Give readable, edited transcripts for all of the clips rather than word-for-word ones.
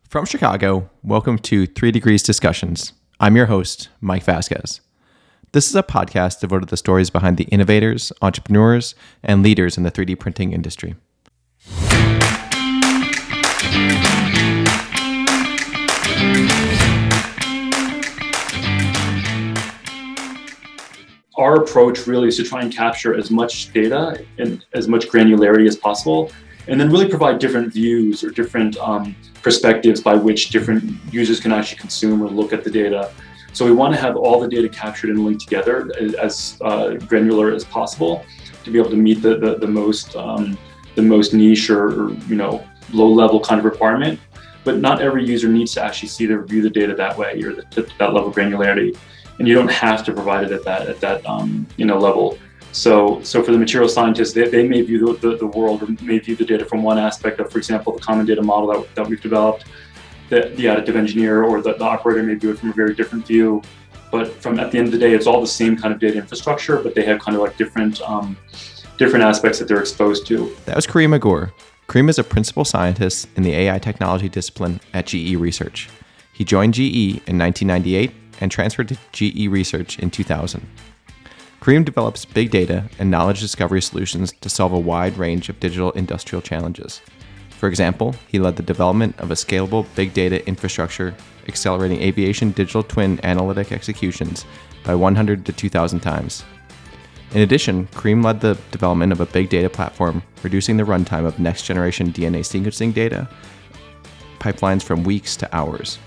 From Chicago, welcome to 3Degrees Discussions. I'm your host, Mike Vasquez. This is a podcast devoted to the stories behind the innovators, entrepreneurs, and leaders in the 3D printing industry. Our approach really is to try and capture as much data and as much granularity as possible, and then really provide different views or different perspectives by which different users can actually consume or look at the data. So we want to have all the data captured and linked together as granular as possible to be able to meet the most niche or low level kind of requirement. But not every user needs to actually view the data that way or that level of granularity, and you don't have to provide it at that level. So for the material scientists, they may view the world or may view the data from one aspect of, for example, the common data model that we've developed. The additive engineer or the operator may view it from a very different view. But at the end of the day, it's all the same kind of data infrastructure, but they have kind of like different aspects that they're exposed to. That was Kareem Aggour. Kareem is a principal scientist in the AI technology discipline at GE Research. He joined GE in 1998 and transferred to GE Research in 2000. Kareem develops big data and knowledge discovery solutions to solve a wide range of digital industrial challenges. For example, he led the development of a scalable big data infrastructure, accelerating Aviation Digital Twin analytic executions by 100 to 2,000 times. In addition, Kareem led the development of a big data platform, reducing the runtime of next-generation DNA sequencing data pipelines from weeks to hours.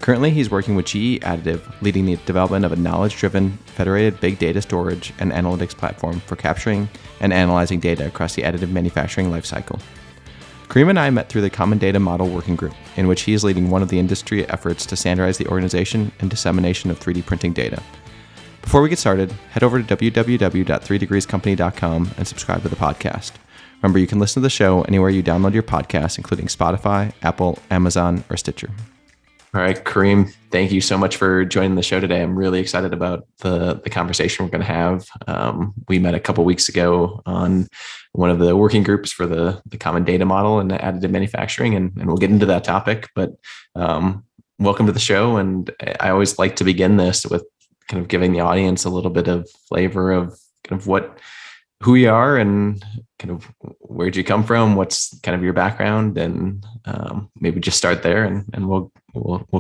Currently, he's working with GE Additive, leading the development of a knowledge-driven, federated big data storage and analytics platform for capturing and analyzing data across the additive manufacturing lifecycle. Kareem and I met through the Common Data Model Working Group, in which he is leading one of the industry efforts to standardize the organization and dissemination of 3D printing data. Before we get started, head over to www.3degreescompany.com and subscribe to the podcast. Remember, you can listen to the show anywhere you download your podcasts, including Spotify, Apple, Amazon, or Stitcher. All right, Kareem, thank you so much for joining the show today. I'm really excited about the conversation we're going to have. We met a couple weeks ago on one of the working groups for the common data model and additive manufacturing, and we'll get into that topic. But welcome to the show. And I always like to begin this with kind of giving the audience a little bit of flavor of kind of who you are and kind of where'd you come from, what's kind of your background, and maybe just start there and we'll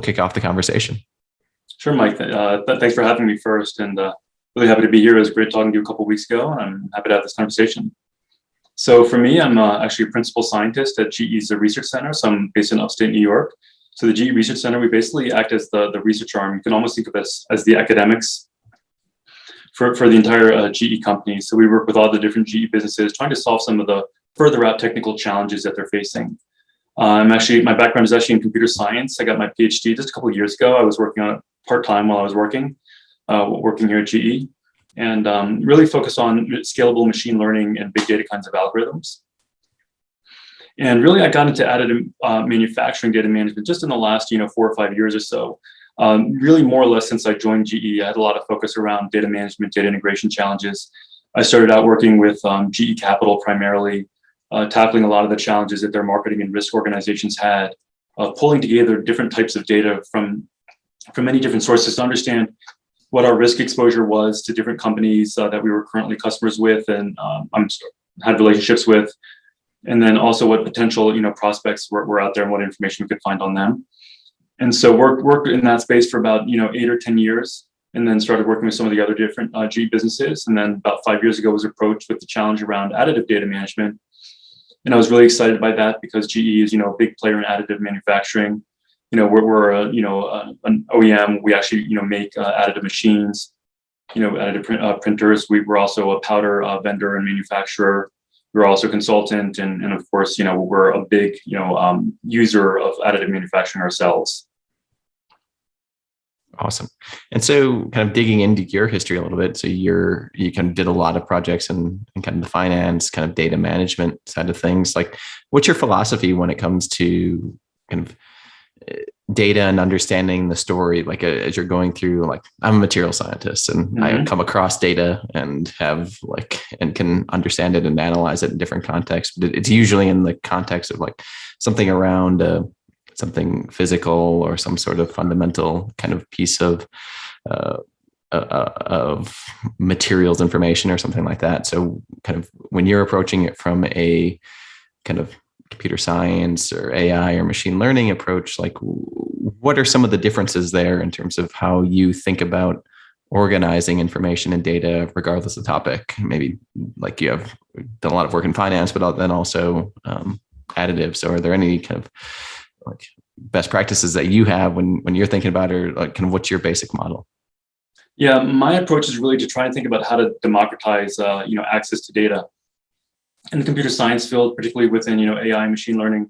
kick off the conversation. Sure, Mike. Thanks for having me first, and really happy to be here. It was great talking to you a couple of weeks ago, and I'm happy to have this conversation. So for me, I'm actually a principal scientist at GE's Research Center. So I'm based in upstate New York. So the GE Research Center, we basically act as the research arm. You can almost think of us as the academics for the entire GE company. So we work with all the different GE businesses, trying to solve some of the further out technical challenges that they're facing. My background is actually in computer science. I got my PhD just a couple of years ago. I was working on it part-time while I was working here at GE, and really focused on scalable machine learning and big data kinds of algorithms. And really, I got into additive manufacturing data management just in the last 4 or 5 years or so. Really more or less since I joined GE, I had a lot of focus around data management, data integration challenges. I started out working with GE Capital primarily, tackling a lot of the challenges that their marketing and risk organizations had, pulling together different types of data from many different sources to understand what our risk exposure was to different companies that we were currently customers with and had relationships with, and then also what potential prospects were out there and what information we could find on them. And so worked in that space for about 8 or 10 years, and then started working with some of the other different GE businesses. And then about 5 years ago was approached with the challenge around additive data management. And I was really excited by that because GE is a big player in additive manufacturing. We're an OEM. We actually make additive machines, additive printers. We were also a powder vendor and manufacturer. We're also a consultant, and of course we're a big user of additive manufacturing ourselves. Awesome. And so kind of digging into your history a little bit. So you kind of did a lot of projects in kind of the finance, kind of data management side of things. Like, what's your philosophy when it comes to kind of data and understanding the story? Like as you're going through, like I'm a material scientist and I come across data and and can understand it and analyze it in different contexts, but it's usually in the context of like something around something physical or some sort of fundamental kind of piece of materials information or something like that. So kind of when you're approaching it from a kind of computer science or AI or machine learning approach, like what are some of the differences there in terms of how you think about organizing information and data regardless of topic? Maybe like you have done a lot of work in finance, but then also additive. So are there any kind of like best practices that you have when you're thinking about, or like kind of what's your basic model? Yeah, my approach is really to try and think about how to democratize, access to data. In the computer science field, particularly within, AI and machine learning,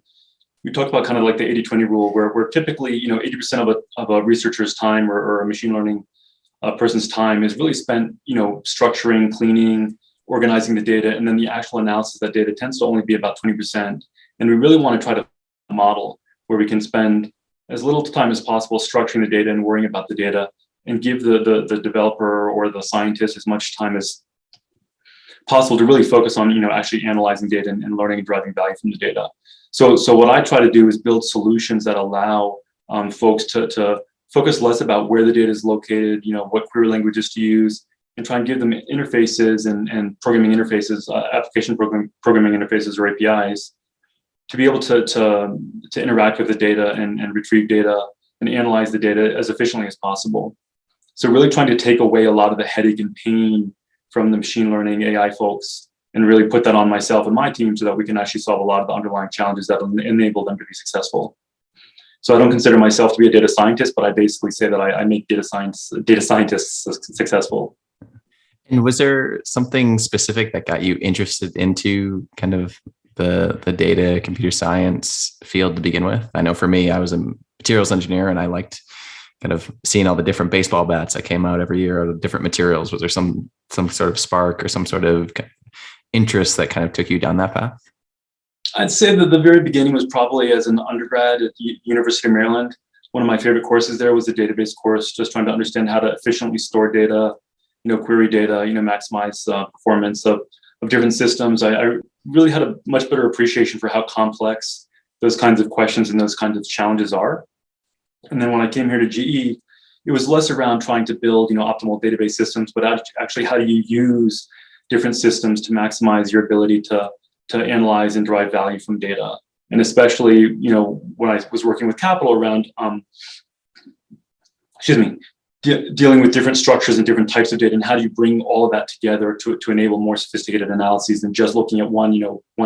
we talked about kind of like the 80-20 rule, where typically, 80% of a researcher's time or a machine learning person's time is really spent, structuring, cleaning, organizing the data, and then the actual analysis of that data tends to only be about 20%. And we really want to try to model where we can spend as little time as possible structuring the data and worrying about the data, and give the developer or the scientist as much time as possible to really focus on, actually analyzing data and learning and driving value from the data. So what I try to do is build solutions that allow folks to focus less about where the data is located, what query languages to use, and try and give them interfaces and programming interfaces, application programming interfaces or APIs, to be able to interact with the data and retrieve data and analyze the data as efficiently as possible. So really trying to take away a lot of the headache and pain from the machine learning AI folks and really put that on myself and my team so that we can actually solve a lot of the underlying challenges that will enable them to be successful. So I don't consider myself to be a data scientist, but I basically say that I make data scientists successful. And was there something specific that got you interested into kind of the data computer science field to begin with? I know for me, I was a materials engineer and I liked kind of seeing all the different baseball bats that came out every year out of different materials. Was there some sort of spark or some sort of interest that kind of took you down that path? I'd say that the very beginning was probably as an undergrad at the University of Maryland. One of my favorite courses there was the database course, just trying to understand how to efficiently store data, query data, maximize performance of different systems. I really had a much better appreciation for how complex those kinds of questions and those kinds of challenges are. And then when I came here to GE, it was less around trying to build, optimal database systems, but actually how do you use different systems to maximize your ability to analyze and derive value from data. And especially, when I was working with capital around, dealing with different structures and different types of data, and how do you bring all of that together to enable more sophisticated analyses than just looking at one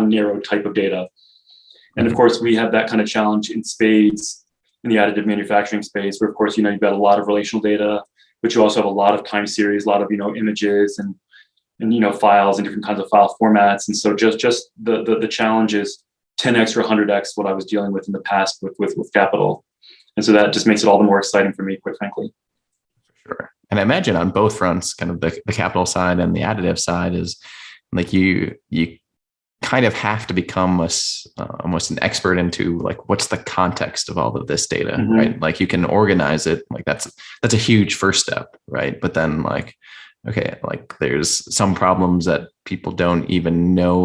narrow type of data. And of course, we have that kind of challenge in spades in the additive manufacturing space, where of course, you've got a lot of relational data, but you also have a lot of time series, a lot of, images and files and different kinds of file formats. And so just the challenge is 10x or 100x what I was dealing with in the past with capital. And so that just makes it all the more exciting for me, quite frankly. Sure. And I imagine on both fronts, kind of the capital side and the additive side, is like you kind of have to become almost an expert into like what's the context of all of this data, right? Like you can organize it, like that's a huge first step, right? But then like, okay, like there's some problems that people don't even know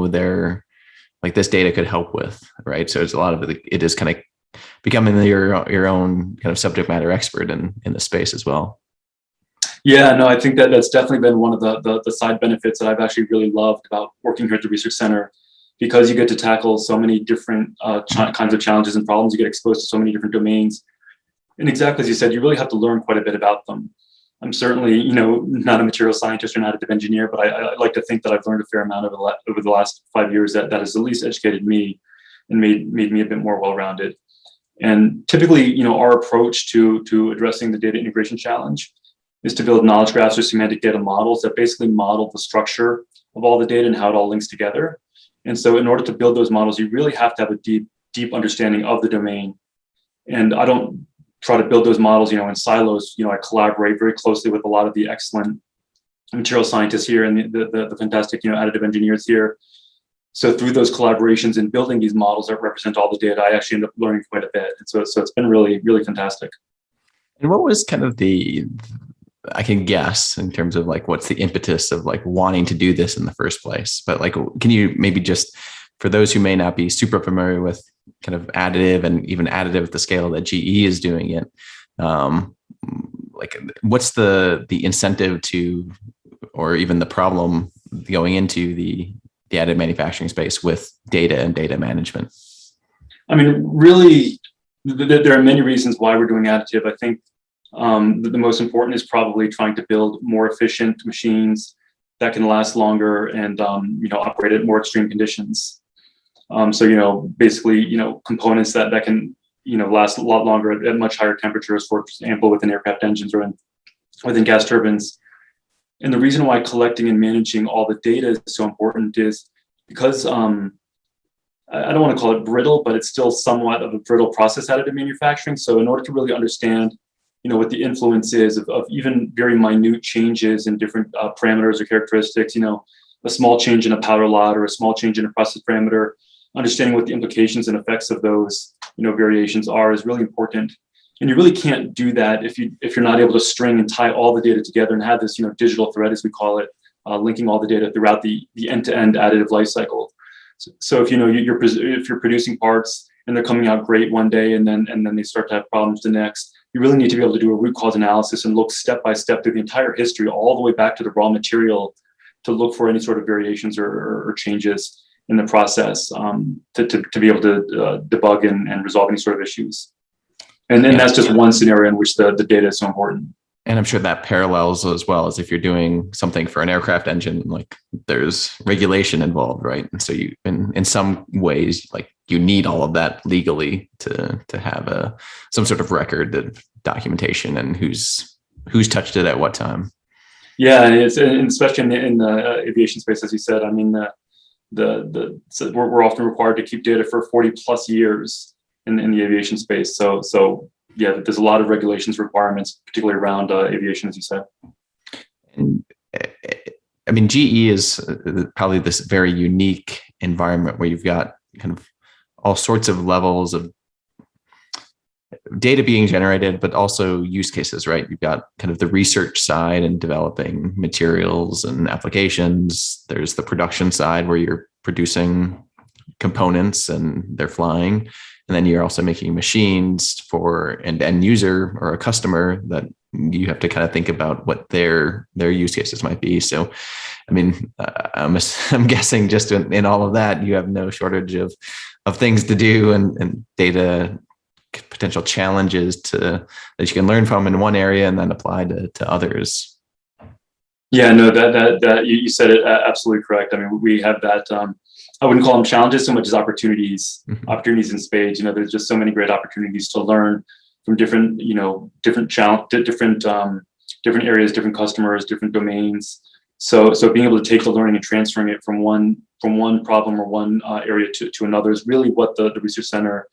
like this data could help with, right? So it's a lot of it is kind of becoming your own kind of subject matter expert in the space as well. Yeah, no, I think that's definitely been one of the side benefits that I've actually really loved about working here at the Research Center, because you get to tackle so many different kinds of challenges and problems. You get exposed to so many different domains. And exactly as you said, you really have to learn quite a bit about them. I'm certainly, not a material scientist or an additive engineer, but I like to think that I've learned a fair amount over the last 5 years that has at least educated me and made me a bit more well-rounded. And typically, our approach to addressing the data integration challenge is to build knowledge graphs or semantic data models that basically model the structure of all the data and how it all links together. And so in order to build those models, you really have to have a deep understanding of the domain. And I don't try to build those models, in silos. I collaborate very closely with a lot of the excellent material scientists here and the fantastic, additive engineers here. So through those collaborations and building these models that represent all the data, I actually end up learning quite a bit. And so it's been really, really fantastic. And what was kind of I can guess in terms of like, what's the impetus of like wanting to do this in the first place, but like, can you maybe just for those who may not be super familiar with kind of additive and even additive at the scale that GE is doing it, like what's the incentive to, or even the problem going into the additive manufacturing space with data and data management? I mean, really, there are many reasons why we're doing additive. I think the most important is probably trying to build more efficient machines that can last longer and operate at more extreme conditions. So basically components that can last a lot longer at much higher temperatures, for example, within aircraft engines or within gas turbines. And the reason why collecting and managing all the data is so important is because I don't want to call it brittle, but it's still somewhat of a brittle process, additive manufacturing. So in order to really understand what the influence is of even very minute changes in different parameters or characteristics, a small change in a powder lot or a small change in a process parameter, understanding what the implications and effects of those variations are is really important. And you really can't do that if you're not able to string and tie all the data together and have this digital thread, as we call it, linking all the data throughout the end-to-end additive lifecycle. So if if you're producing parts and they're coming out great one day and then they start to have problems the next, you really need to be able to do a root cause analysis and look step by step through the entire history, all the way back to the raw material, to look for any sort of variations or changes in the process, to be able to debug and resolve any sort of issues. And then that's just one scenario in which the data is so important. And I'm sure that parallels as well as if you're doing something for an aircraft engine, like there's regulation involved, right? And so you, in some ways, like you need all of that legally to have some sort of record of documentation and who's touched it at what time. Yeah, and especially in the aviation space, as you said. I mean, so we're often required to keep data for 40 plus years in the aviation space. So yeah, there's a lot of regulations requirements, particularly around aviation, as you said. And I mean, GE is probably this very unique environment where you've got kind of all sorts of levels of data being generated, but also use cases, right? You've got kind of the research side and developing materials and applications. There's the production side where you're producing components and they're flying. And then you're also making machines for an end user or a customer that you have to kind of think about what their use cases might be. So, I mean, I'm guessing just in all of that, you have no shortage of things to do and data potential challenges that you can learn from in one area and then apply to others. Yeah, no, that you said it absolutely correct. I mean, we have that. I wouldn't call them challenges so much as opportunities. Mm-hmm. Opportunities in spades. There's just so many great opportunities to learn from different areas, different customers, different domains. So being able to take the learning and transferring it from one problem or one area to another is really what the research center,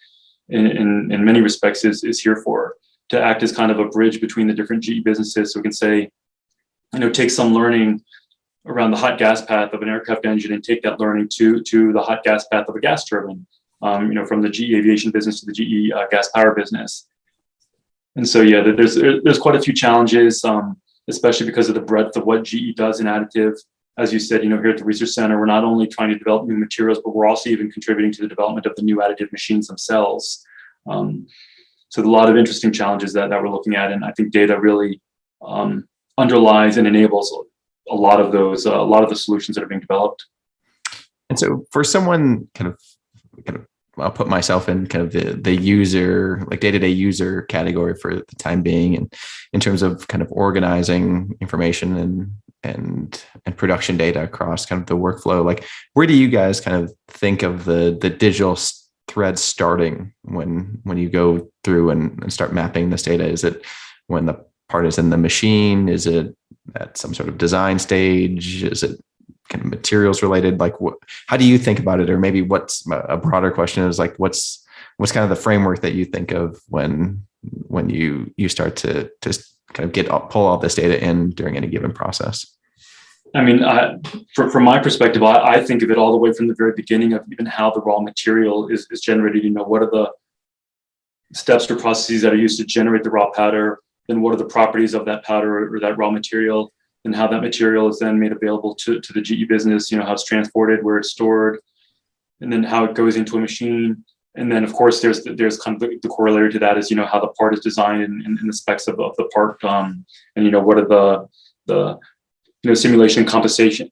in many respects, is here for, to act as kind of a bridge between the different GE businesses. So we can say, take some learning around the hot gas path of an aircraft engine and take that learning to the hot gas path of a gas turbine, from the GE aviation business to the GE gas power business. And so, yeah, there's quite a few challenges, especially because of the breadth of what GE does in additive. As you said, here at the research center, we're not only trying to develop new materials, but we're also even contributing to the development of the new additive machines themselves. So a lot of interesting challenges that we're looking at, and I think data really underlies and enables a lot of the solutions that are being developed. And so for someone kind of I'll put myself in kind of the user, like day-to-day user category for the time being, and in terms of kind of organizing information and production data across kind of the workflow, like where do you guys kind of think of the digital thread starting when you go through and start mapping this data? Is it when the part is in the machine? Is it at some sort of design stage? Is it kind of materials related? Like how do you think about it? Or maybe what's a broader question is like, what's kind of the framework that you think of when you start to kind of pull all this data in during any given process? I mean, from my perspective, I think of it all the way from the very beginning of even how the raw material is generated. What are the steps or processes that are used to generate the raw powder? Then what are the properties of that powder or that raw material? And how that material is then made available to the GE business, how it's transported, where it's stored. and then how it goes into a machine. And then, of course, there's kind of the corollary to that is, how the part is designed and the specs of the part, and what are the simulation and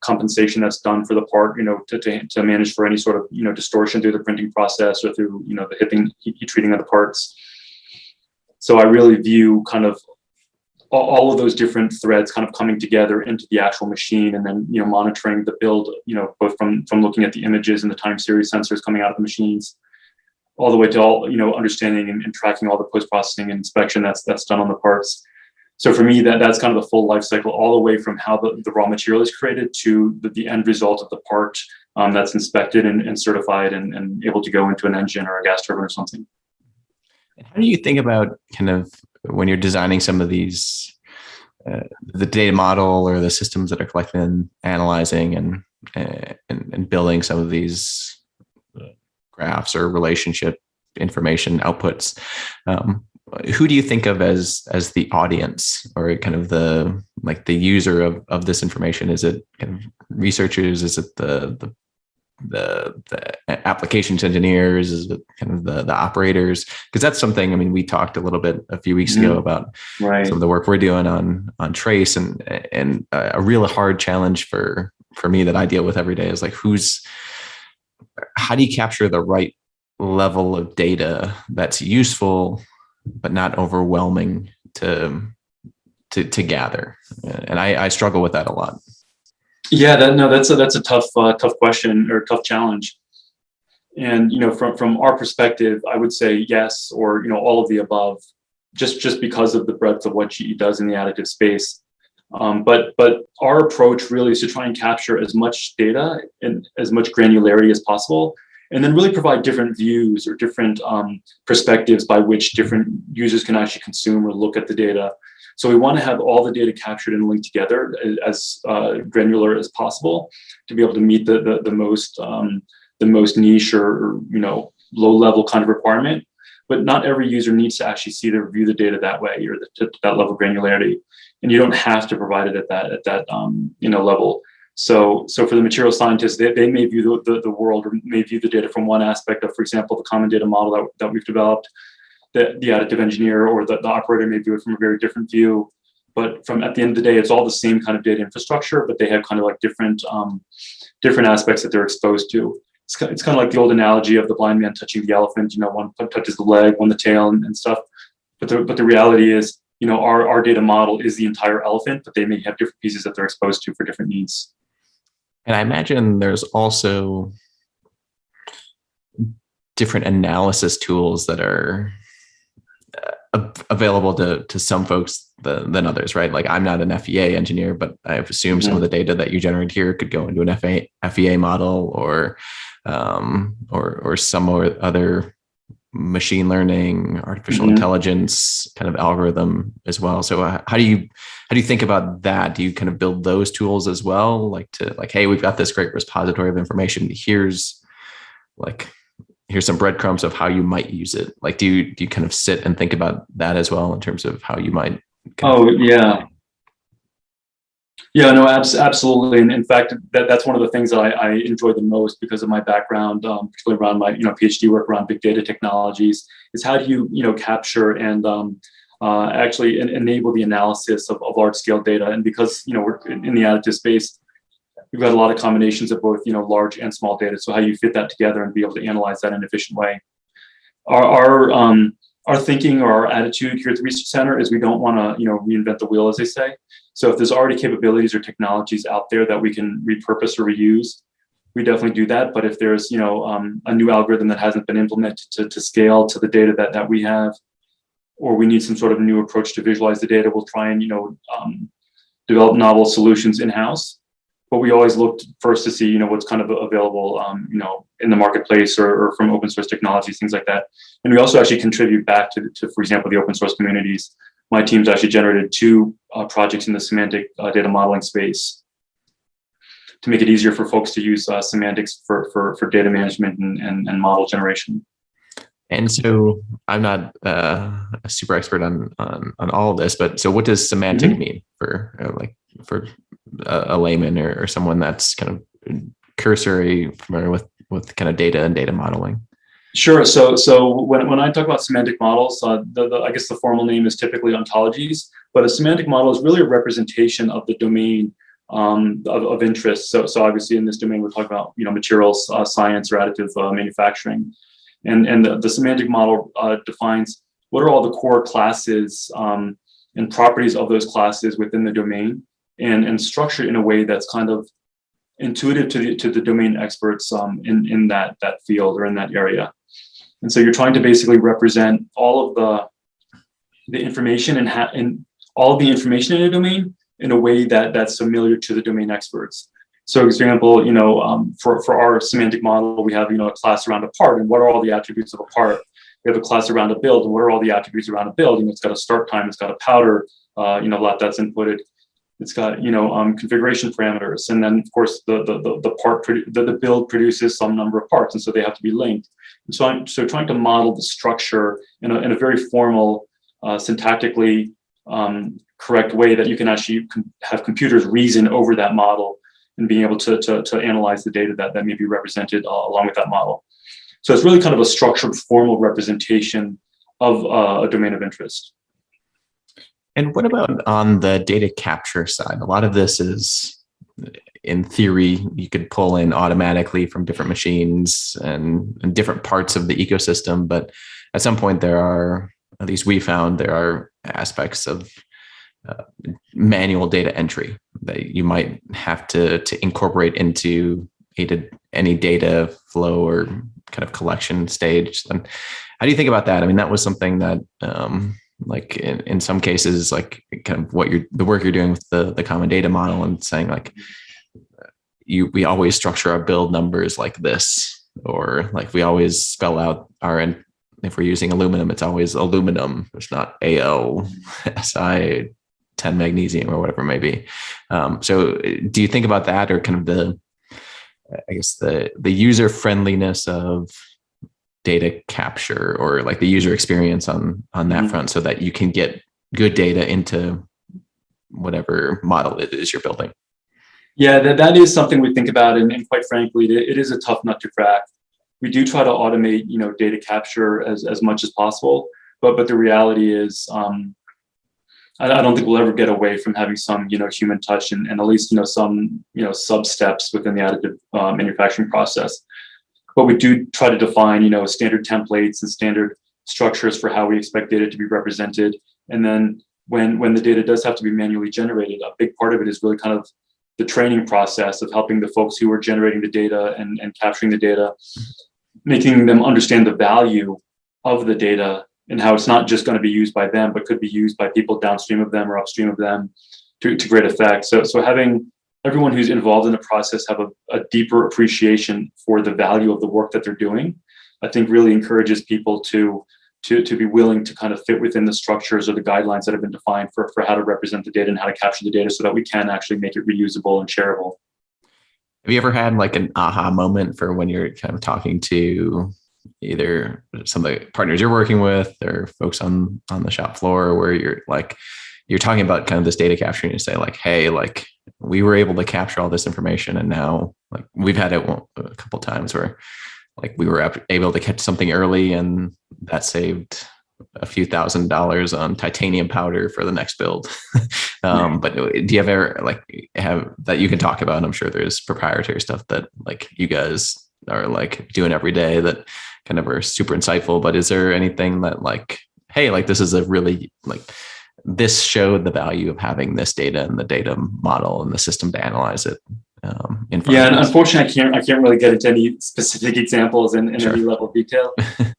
compensation that's done for the part, to manage for any sort of distortion through the printing process or through the heat treating of the parts. So I really view kind of all of those different threads kind of coming together into the actual machine, and then monitoring the build, both from looking at the images and the time series sensors coming out of the machines, all the way to all understanding and tracking all the post processing and inspection that's done on the parts. So for me, that's kind of the full life cycle, all the way from how the raw material is created to the end result of the part that's inspected and certified and able to go into an engine or a gas turbine or something. And how do you think about kind of when you're designing some of these, the data model or the systems that are collecting and analyzing and building some of these graphs or relationship information outputs? Who do you think of as the audience, or kind of the user of this information? Is it kind of researchers? Is it the applications engineers? Is it kind of the operators? Because that's something, I mean, we talked a little bit a few weeks ago about some of the work we're doing on trace, and a real hard challenge for me that I deal with every day is like, how do you capture the right level of data that's useful but not overwhelming to gather? And I struggle with that a lot. Yeah, that's a tough question, or tough challenge. And from our perspective, I would say yes, or all of the above, just because of the breadth of what GE does in the additive space. But our approach really is to try and capture as much data and as much granularity as possible, and then really provide different views or different perspectives by which different users can actually consume or look at the data. So we want to have all the data captured and linked together as granular as possible to be able to meet the most niche or low level kind of requirement. But not every user needs to actually see or view the data that way, or to that level of granularity. And you don't have to provide it at that level. So for the material scientists, they may view the world, or may view the data from one aspect of, for example, the common data model that we've developed. The additive engineer or the operator may view it from a very different view. But at the end of the day, it's all the same kind of data infrastructure, but they have kind of like different aspects that they're exposed to. It's kind of like the old analogy of the blind man touching the elephant. One touches the leg, one the tail, and stuff. But the reality is, our data model is the entire elephant, but they may have different pieces that they're exposed to for different needs. And I imagine there's also different analysis tools that are available to some folks than others, right? Like, I'm not an FEA engineer, but I assume some of the data that you generate here could go into an FEA model or some other machine learning, artificial intelligence kind of algorithm as well. So how do you think about that? Do you kind of build those tools as well? Hey, we've got this great repository of information. Here's some breadcrumbs of how you might use it. Like, do you kind of sit and think about that as well in terms of how you might? Yeah, no, absolutely. And in fact, that's one of the things that I enjoy the most because of my background, particularly around my PhD work around big data technologies, is how do you capture and actually enable the analysis of large scale data. And because we're in the additive space, we've got a lot of combinations of both large and small data. So how you fit that together and be able to analyze that in an efficient way. Our thinking or our attitude here at the Research Center is we don't want to reinvent the wheel, as they say. So if there's already capabilities or technologies out there that we can repurpose or reuse, we definitely do that. But if there's a new algorithm that hasn't been implemented to scale to the data that we have, or we need some sort of new approach to visualize the data, we'll try and develop novel solutions in-house. But we always look first to see what's kind of available in the marketplace or from open source technologies, things like that. And we also actually contribute back to for example, the open source communities. My team's actually generated 2 projects in the semantic data modeling space to make it easier for folks to use semantics for data management and model generation. And so I'm not a super expert on all of this, but so what does semantic mean for a layman or someone that's kind of cursory familiar with with kind of data and data modeling? Sure. So when I talk about semantic models, I guess the formal name is typically ontologies, but a semantic model is really a representation of the domain of interest. So obviously in this domain, we're talking about materials science or additive manufacturing, and the semantic model defines what are all the core classes and properties of those classes within the domain, and structured in a way that's kind of intuitive to the domain experts in that field or in that area. And so you're trying to basically represent all of the information and all of the information in a domain in a way that's familiar to the domain experts. So, for example, for our semantic model, we have a class around a part, and what are all the attributes of a part? We have a class around a build, and what are all the attributes around a build? It's got a start time, it's got a powder, lot that's inputted. It's got configuration parameters, and then of course the build produces some number of parts, and so they have to be linked. And so I'm trying to model the structure in a very formal, syntactically correct way that you can actually have computers reason over that model and being able to analyze the data that may be represented along with that model. So it's really kind of a structured, formal representation of a domain of interest. And what about on the data capture side? A lot of this is, in theory, you could pull in automatically from different machines and different parts of the ecosystem. But at some point, there are, at least we found, there are aspects of manual data entry that you might have to incorporate into any data flow or kind of collection stage. And how do you think about that? I mean, that was something that like in some cases, like kind of the work you're doing with the common data model and saying like, we always structure our build numbers like this, or like we always spell out if we're using aluminum, it's always aluminum. It's not AlSi 10 magnesium or whatever it may be. So do you think about that, or kind of the user friendliness of data capture, or like the user experience on that front, so that you can get good data into whatever model it is you're building? Yeah, that is something we think about, and quite frankly, it is a tough nut to crack. We do try to automate, data capture as much as possible, but the reality is, I don't think we'll ever get away from having some, human touch and at least, some, sub steps within the additive manufacturing process. But we do try to define, standard templates and standard structures for how we expect data to be represented. And then when the data does have to be manually generated, a big part of it is really kind of the training process of helping the folks who are generating the data and capturing the data, making them understand the value of the data and how it's not just going to be used by them, but could be used by people downstream of them or upstream of them to great effect. So having everyone who's involved in the process have a deeper appreciation for the value of the work that they're doing, I think really encourages people to be willing to kind of fit within the structures or the guidelines that have been defined for how to represent the data and how to capture the data so that we can actually make it reusable and shareable. Have you ever had like an aha moment for when you're kind of talking to either some of the partners you're working with or folks on the shop floor, where you're talking about kind of this data capture and you say like, hey, like we were able to capture all this information, and now like we've had it a couple of times where like we were able to catch something early, and that saved a few $1,000s on titanium powder for the next build. But do you ever have that you can talk about? I'm sure there's proprietary stuff that like you guys are like doing every day that kind of are super insightful, but is there anything that like, hey, like this is a really like, this showed the value of having this data and the data model and the system to analyze it? Yeah, and unfortunately, I can't really get into any specific examples in Sure. any level of detail.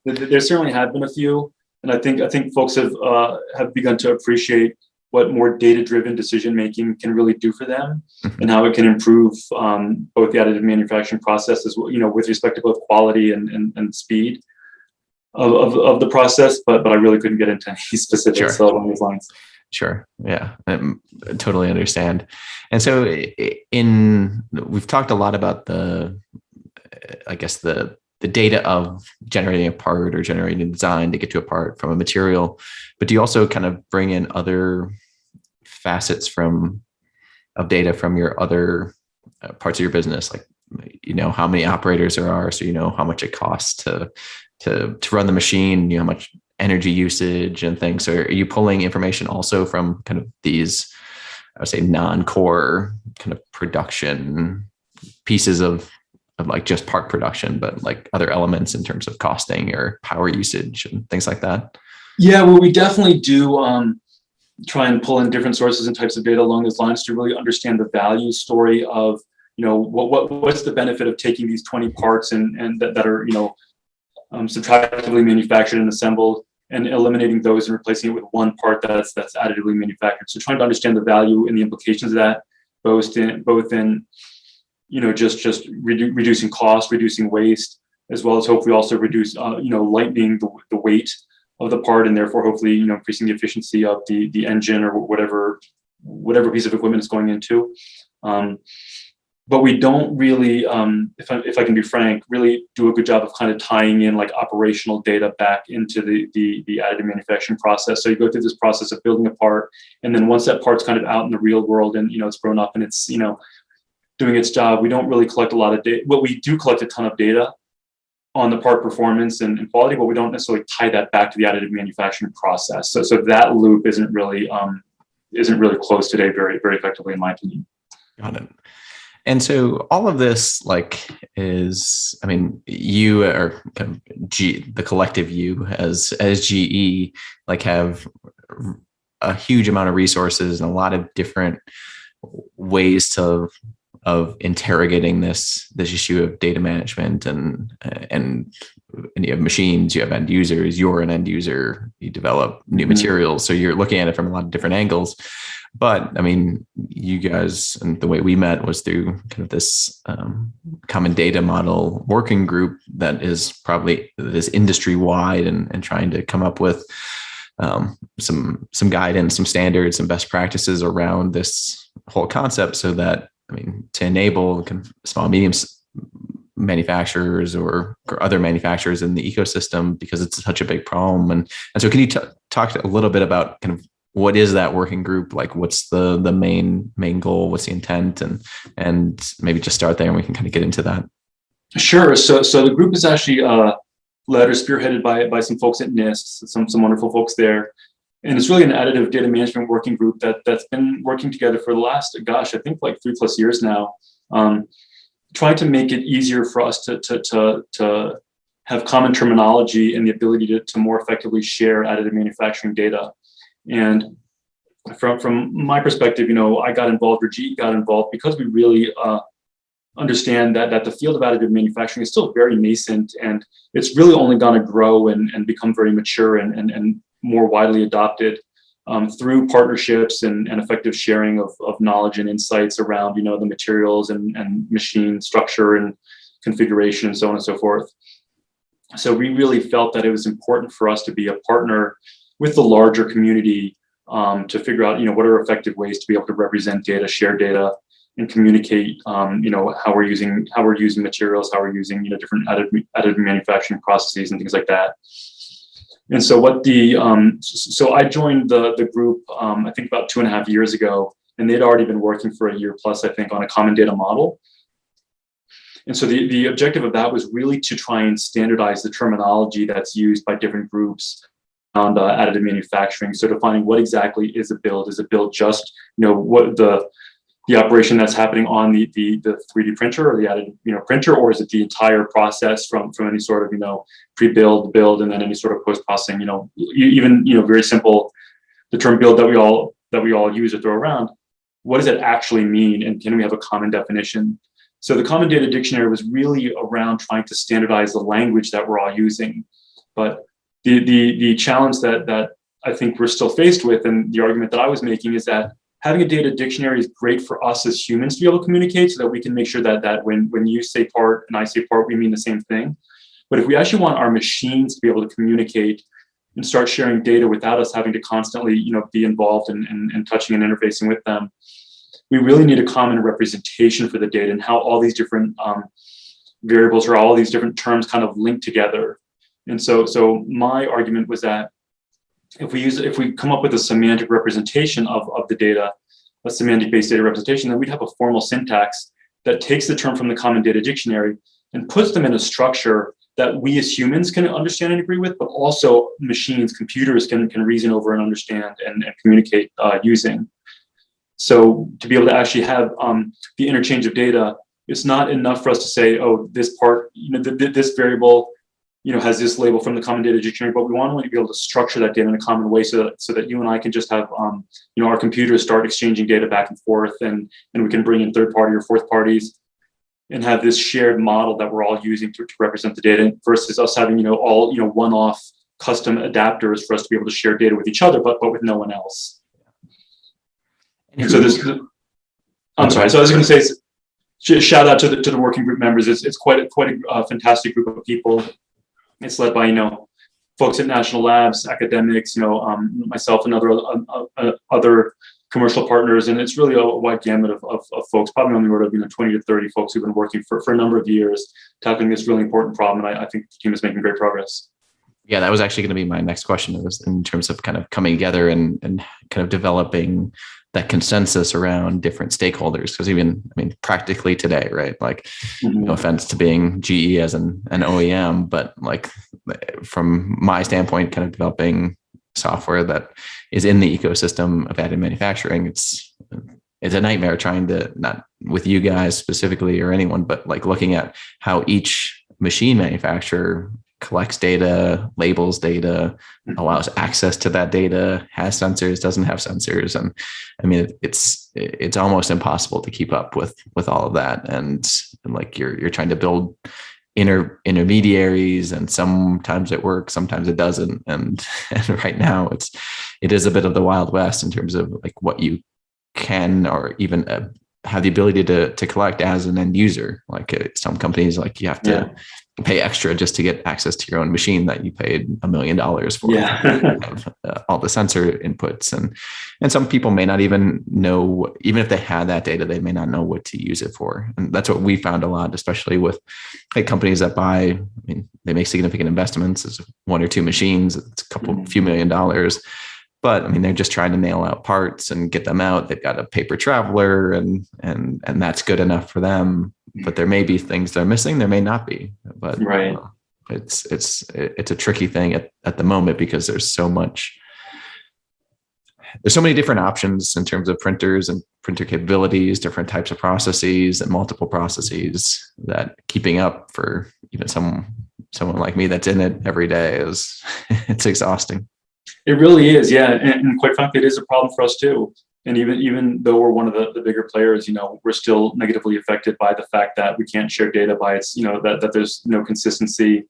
There certainly have been a few, and I think folks have begun to appreciate what more data-driven decision making can really do for them, and how it can improve both the additive manufacturing process as well, with respect to both quality and speed of the process. But I really couldn't get into any specifics along those lines. Sure. Yeah, I totally understand. And so we've talked a lot about the data of generating a part or generating a design to get to a part from a material, but do you also kind of bring in other facets of data from your other parts of your business, like you know how many operators there are, so you know how much it costs to run the machine, you know how much energy usage and things. So are you pulling information also from kind of these, I would say, non-core kind of production pieces of like just part production, but like other elements in terms of costing or power usage and things like that? Yeah, well, we definitely do try and pull in different sources and types of data along those lines to really understand the value story of, you know, what's the benefit of taking these 20 parts and that are, you know, subtractively manufactured and assembled, and eliminating those and replacing it with one part that's additively manufactured. So trying to understand the value and the implications of that, both in you know, just reducing cost, reducing waste, as well as hopefully also reduce, you know, lightening the weight of the part, and therefore hopefully, you know, increasing the efficiency of the engine or whatever piece of equipment it's going into. But we don't really, if I can be frank, really do a good job of kind of tying in like operational data back into the additive manufacturing process. So you go through this process of building a part, and then once that part's kind of out in the real world and, you know, it's grown up and it's, you know, doing its job, we don't really collect a lot of data. But we do collect a ton of data on the part performance and quality, but we don't necessarily tie that back to the additive manufacturing process. So that loop isn't really closed today very, very effectively, in my opinion. Got it. And so all of this, like, is, I mean, you are kind of the collective you as GE, like, have a huge amount of resources and a lot of different ways of interrogating this issue of data management, and you have machines, you have end users, you're an end user, you develop new materials. So you're looking at it from a lot of different angles. But I mean, you guys, and the way we met was through kind of this common data model working group that is probably this industry wide, and trying to come up with some guidance, some standards, some best practices around this whole concept, so that, I mean, to enable kind of small, medium manufacturers or other manufacturers in the ecosystem, because it's such a big problem. And so can you talk a little bit about kind of what is that working group? Like, what's the main goal? What's the intent? And maybe just start there and we can kind of get into that. Sure. So the group is actually led or spearheaded by some folks at NIST, some wonderful folks there. And it's really an additive data management working group that's been working together for the last, I think like 3+ years now, trying to make it easier for us to have common terminology and the ability to more effectively share additive manufacturing data. And from my perspective, you know, I got involved, or GE got involved, because we really understand that the field of additive manufacturing is still very nascent, and it's really only going to grow and become very mature and more widely adopted through partnerships and effective sharing of knowledge and insights around, you know, the materials and machine structure and configuration and so on and so forth. So we really felt that it was important for us to be a partner with the larger community to figure out, you know, what are effective ways to be able to represent data, share data, and communicate, you know, how we're using materials, how we're using, you know, different additive manufacturing processes and things like that. And so so I joined the group, I think about 2.5 years ago, and they'd already been working for a year plus, I think, on a common data model. And so the objective of that was really to try and standardize the terminology that's used by different groups on additive manufacturing. So defining what exactly is a build. Is a build just, you know, what the operation that's happening on the 3D printer or the additive, you know, printer, or is it the entire process from any sort of, you know, pre-build, build, and then any sort of post-processing, you know, even, you know, very simple, the term build that we all use or throw around, what does it actually mean? And can we have a common definition? So the Common Data Dictionary was really around trying to standardize the language that we're all using. But the challenge that I think we're still faced with, and the argument that I was making, is that having a data dictionary is great for us as humans to be able to communicate, so that we can make sure that when you say part and I say part, we mean the same thing. But if we actually want our machines to be able to communicate and start sharing data without us having to constantly, you know, be involved and touching and interfacing with them, we really need a common representation for the data and how all these different variables or all these different terms kind of link together. And so my argument was that if we come up with a semantic representation of the data, a semantic-based data representation, then we'd have a formal syntax that takes the term from the common data dictionary and puts them in a structure that we as humans can understand and agree with, but also machines, computers can reason over and understand and communicate using. So to be able to actually have the interchange of data, it's not enough for us to say, oh, this part, this variable, has this label from the common data dictionary, but we want to be able to structure that data in a common way so that you and I can just have, our computers start exchanging data back and forth, and we can bring in third party or fourth parties and have this shared model that we're all using to represent the data, versus us having, all, one-off custom adapters for us to be able to share data with each other, but with no one else. And so I'm sorry. So I was going to say, shout out to the working group members. It's quite a fantastic group of people. It's led by folks at national labs, academics, myself and other commercial partners, and it's really a wide gamut of folks, probably on the order of 20 to 30 folks who've been working for a number of years tackling this really important problem. And I think the team is making great progress. Yeah, that was actually going to be my next question. It was in terms of kind of coming together and kind of developing that consensus around different stakeholders. Because practically today, right? Like, no offense to being GE as an OEM, but like from my standpoint, kind of developing software that is in the ecosystem of additive manufacturing, it's a nightmare trying to, not with you guys specifically or anyone, but like looking at how each machine manufacturer collects data, labels data, allows access to that data, has sensors, doesn't have sensors. And it's almost impossible to keep up with all of that. And like you're trying to build intermediaries, and sometimes it works, sometimes it doesn't. And right now it is a bit of the Wild West in terms of like what you can or even have the ability to collect as an end user. Like some companies, like you have to pay extra just to get access to your own machine that you paid $1 million for. All the sensor inputs, and some people may not even know, even if they had that data, they may not know what to use it for. And that's what we found a lot, especially with like companies that buy. They make significant investments. It's one or two machines. It's a few $1 million. But they're just trying to nail out parts and get them out. They've got a paper traveler, and that's good enough for them. But there may be things they're missing. There may not be. But right. It's a tricky thing at the moment, because there's so many different options in terms of printers and printer capabilities, different types of processes and multiple processes, that keeping up for even someone like me that's in it every day it's exhausting. It really is, yeah, and quite frankly, it is a problem for us too. And even though we're one of the bigger players, we're still negatively affected by the fact that we can't share data by its, that there's no consistency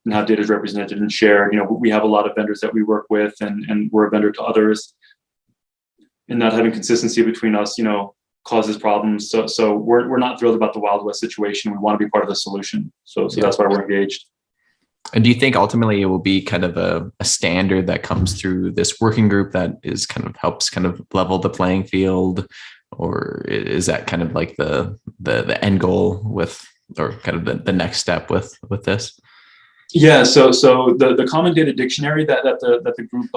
in how data is represented and shared. We have a lot of vendors that we work with, and we're a vendor to others, and not having consistency between us, causes problems. So we're not thrilled about the Wild West situation. We want to be part of the solution. So that's why we're engaged. And do you think ultimately it will be kind of a standard that comes through this working group that is kind of helps kind of level the playing field, or is that kind of like the end goal with, or kind of the next step with this? Yeah, so the common data dictionary that the group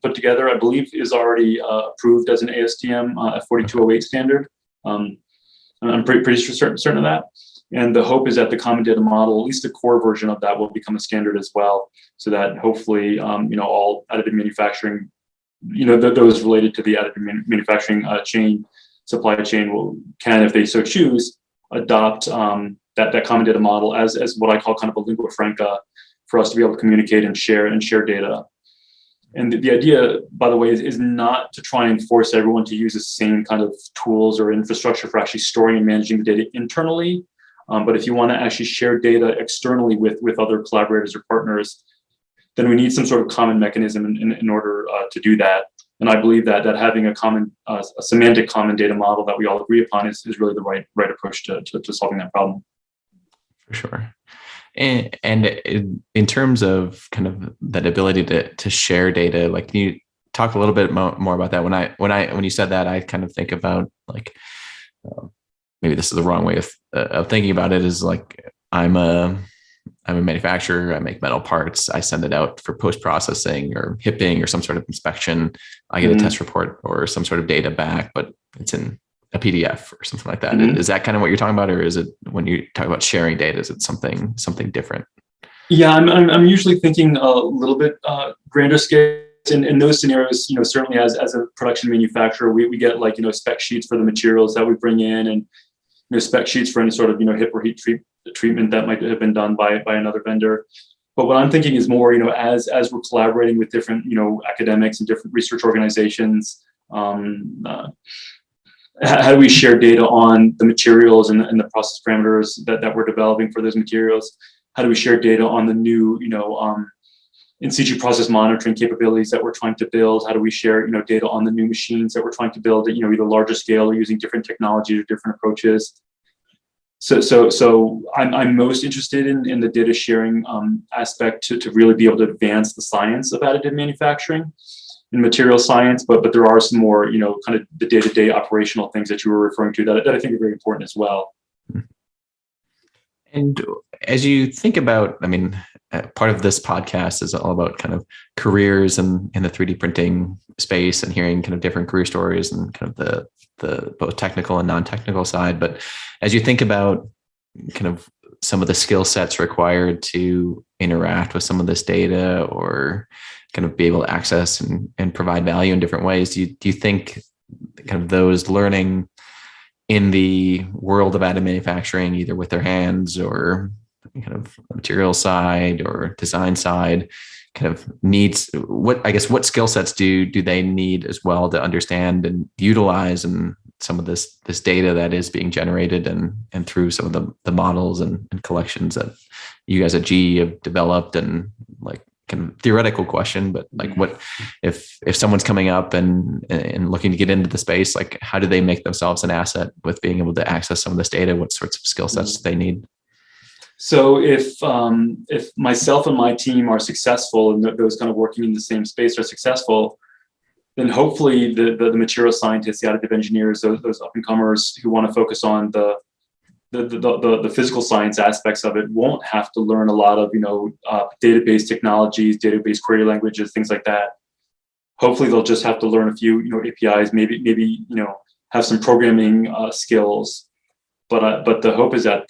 put together, I believe, is already approved as an ASTM 4208 standard. I'm pretty certain of that. And the hope is that the common data model, at least the core version of that, will become a standard as well, so that hopefully, all additive manufacturing, those related to the additive manufacturing supply chain can, if they so choose, adopt that common data model as what I call kind of a lingua franca for us to be able to communicate and share data. And the idea, by the way, is not to try and force everyone to use the same kind of tools or infrastructure for actually storing and managing the data internally. But if you want to actually share data externally with other collaborators or partners, then we need some sort of common mechanism in order to do that. And I believe that having a semantic common data model that we all agree upon is really the right approach to solving that problem. For sure. And in terms of kind of that ability to share data, like, can you talk a little bit more about that? When you said that, I kind of think about like, maybe this is the wrong way of thinking about it, is like, I'm a manufacturer, I make metal parts, I send it out for post-processing or hipping or some sort of inspection. I get a test report or some sort of data back, but it's in a PDF or something like that. Mhm. Is that kind of what you're talking about, or is it when you talk about sharing data, is it something different? Yeah, I'm usually thinking a little bit grander scale. In those scenarios, certainly as a production manufacturer, we get like, spec sheets for the materials that we bring in, and spec sheets for any sort of HIP or heat treatment that might have been done by another vendor. But what I'm thinking is more, as we're collaborating with different academics and different research organizations, how do we share data on the materials and the process parameters that we're developing for those materials? How do we share data on the new, in situ process monitoring capabilities that we're trying to build? How do we share, data on the new machines that we're trying to build at, either larger scale or using different technologies or different approaches? So I'm most interested in the data sharing aspect to really be able to advance the science of additive manufacturing and material science, but there are some more, kind of the day-to-day operational things that you were referring to that I think are very important as well. And as you think about, I mean, part of this podcast is all about kind of careers in the 3D printing space and hearing kind of different career stories and kind of the both technical and non-technical side. But as you think about kind of some of the skill sets required to interact with some of this data or kind of be able to access and provide value in different ways, do you think kind of those learning in the world of additive manufacturing, either with their hands or kind of material side or design side, kind of needs what skill sets do they need as well to understand and utilize and some of this data that is being generated and through some of the models and collections that you guys at GE have developed? And like, kind of theoretical question, but like, what if someone's coming up and looking to get into the space, like how do they make themselves an asset with being able to access some of this data? What sorts of skill sets do they need? So if myself and my team are successful and those kind of working in the same space are successful, then hopefully the material scientists, the additive engineers, those up and comers who want to focus on the physical science aspects of it won't have to learn a lot of database technologies, database query languages, things like that. Hopefully they'll just have to learn a few APIs, maybe have some programming skills. But the hope is that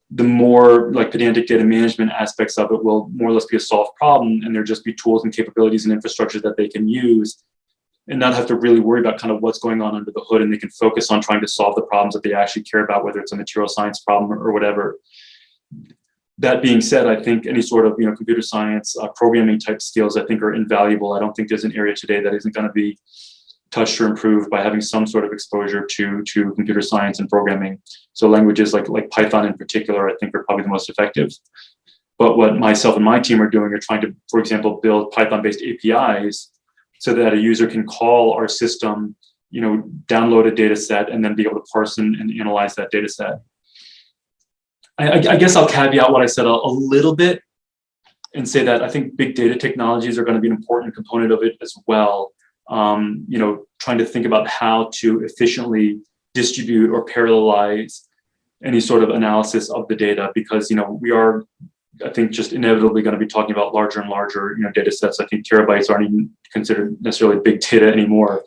the more like pedantic data management aspects of it will more or less be a solved problem, and there'll just be tools and capabilities and infrastructure that they can use and not have to really worry about kind of what's going on under the hood, and they can focus on trying to solve the problems that they actually care about, whether it's a material science problem or whatever. That being said, I think any sort of computer science programming type skills I think are invaluable. I don't think there's an area today that isn't going to be touched or improved by having some sort of exposure to computer science and programming. So languages like Python in particular, I think are probably the most effective. But what myself and my team are doing are trying to, for example, build Python-based APIs so that a user can call our system, download a data set, and then be able to parse and analyze that data set. I guess I'll caveat what I said a little bit and say that I think big data technologies are going to be an important component of it as well. Trying to think about how to efficiently distribute or parallelize any sort of analysis of the data, because we are, I think, just inevitably going to be talking about larger and larger data sets. I think terabytes aren't even considered necessarily big data anymore.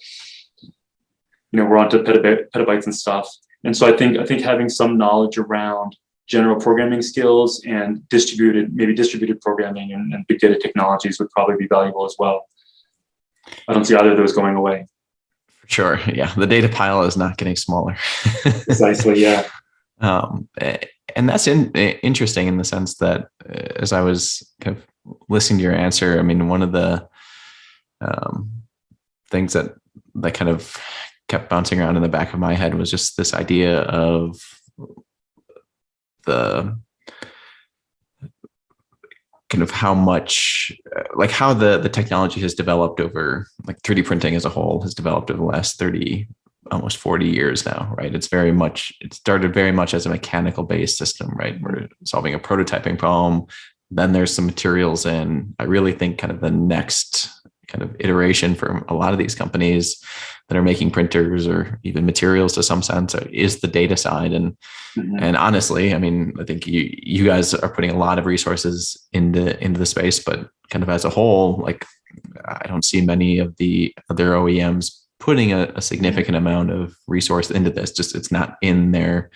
We're onto petabytes and stuff. And so I think having some knowledge around general programming skills and distributed programming and big data technologies would probably be valuable as well. I don't see either of those going away. Sure. Yeah. The data pile is not getting smaller. Precisely. Yeah. And that's interesting in the sense that as I was kind of listening to your answer, I mean, one of the things that kind of kept bouncing around in the back of my head was just this idea of the kind of how much, like how the technology has developed over, like 3D printing as a whole has developed over the last 30, almost 40 years now, right? It started very much as a mechanical based system, right? We're solving a prototyping problem. Then there's some materials in. I really think kind of the next kind of iteration for a lot of these companies that are making printers or even materials to some sense is the data side. And and honestly, I mean, I think you guys are putting a lot of resources into the space, but kind of as a whole, like I don't see many of the other OEMs putting a significant amount of resource into this. Just it's not in their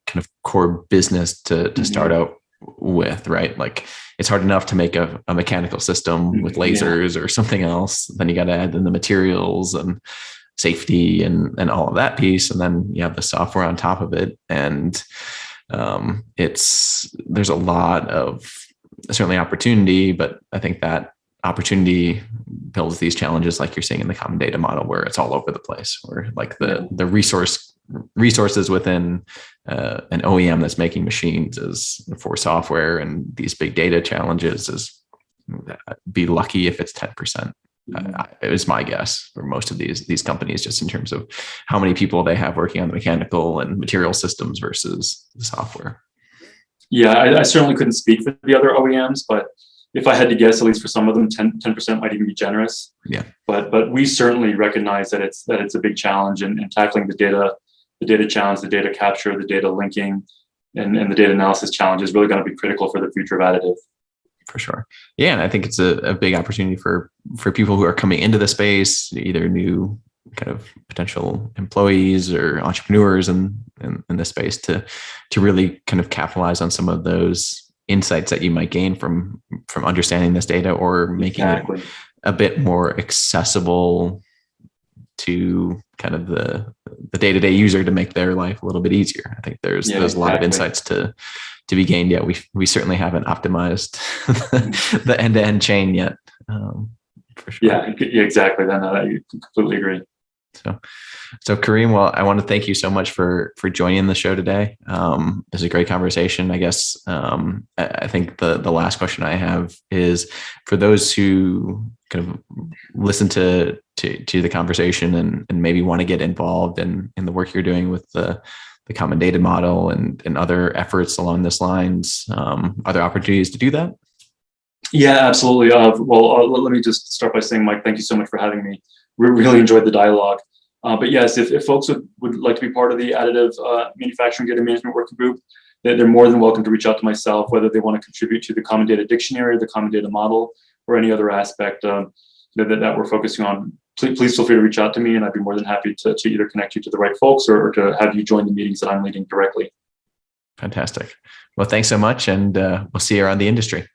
kind of core business to start out with, right? Like it's hard enough to make a mechanical system with lasers or something else. Then you got to add in the materials and safety and all of that piece. And then you have the software on top of it. And there's a lot of certainly opportunity, but I think that opportunity builds these challenges like you're seeing in the common data model, where it's all over the place, where like the resources within an OEM that's making machines is for software, and these big data challenges is be lucky if it's 10%. It was my guess for most of these companies, just in terms of how many people they have working on the mechanical and material systems versus the software. Yeah, I certainly couldn't speak for the other OEMs, but if I had to guess, at least for some of them, 10% might even be generous. Yeah. But we certainly recognize that it's a big challenge in tackling the data challenge, the data capture, the data linking, and the data analysis challenge is really going to be critical for the future of additive. For sure. Yeah. And I think it's a big opportunity for people who are coming into the space, either new kind of potential employees or entrepreneurs in the space to really kind of capitalize on some of those insights that you might gain from understanding this data, or making it a bit more accessible to kind of the day-to-day user to make their life a little bit easier. I think there's a lot of insights to be gained yet. We certainly haven't optimized the end-to-end chain yet. For sure. Yeah, exactly. Then I completely agree. So Kareem, well, I want to thank you so much for joining the show today. This is a great conversation. I guess I think the last question I have is for those who kind of listen to the conversation and maybe want to get involved in the work you're doing with the common data model and other efforts along this lines. Are there opportunities to do that? Yeah, absolutely. Let me just start by saying, Mike, thank you so much for having me. We really enjoyed the dialogue. But yes, if folks would like to be part of the additive manufacturing data management working group, they're more than welcome to reach out to myself, whether they want to contribute to the common data dictionary, the common data model, or any other aspect that we're focusing on. Please feel free to reach out to me, and I'd be more than happy to either connect you to the right folks or to have you join the meetings that I'm leading directly. Fantastic. Well, thanks so much, and we'll see you around the industry.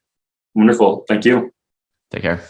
Wonderful. Thank you. Take care.